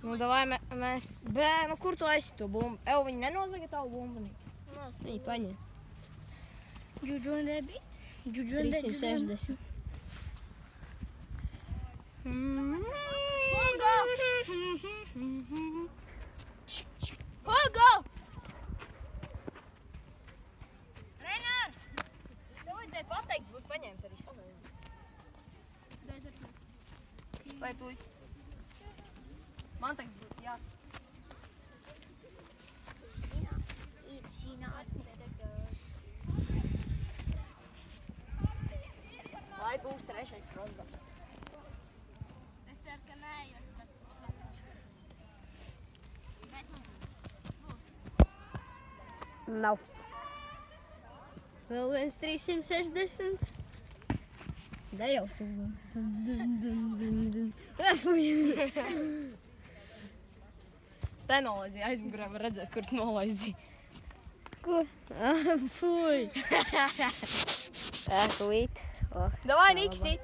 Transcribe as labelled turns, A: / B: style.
A: Nu, davai mēs... Brē, nu kur tu esi to bumbu? Evo, viņi nenozaga tavu bumbu, Nika? Viņi paņem.
B: Juju and that beat?
A: 360.
B: Hugo! Hugo! Renar!
A: Tev vajadzēja pateikt, būtu paņēmis arī savu. Vai tu? Man tagad būtu jāsaka.
B: She not better girl.
A: Lai būs trešais krosbars.
B: Es ceru, ka nē, jo es pats palasīšu. Bet nu, būs.
A: Nav.
B: Vēl viens 360.
A: Da jau. Es te nolaizīju, aizmugurē var redzēt, kur es nolaizīju.
B: Ko? Fuj.
A: Davai, Niki, sit!